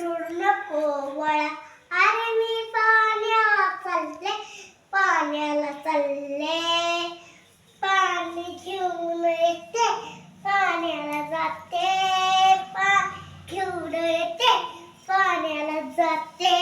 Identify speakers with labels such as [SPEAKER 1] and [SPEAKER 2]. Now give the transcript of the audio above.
[SPEAKER 1] सोडू नको वळा. अरे मी पाण्याला चालले, पाण्याला चालले, पाणी घेऊन येते, पाण्याला जाते, पाणी घेऊन येते, पाण्याला जाते.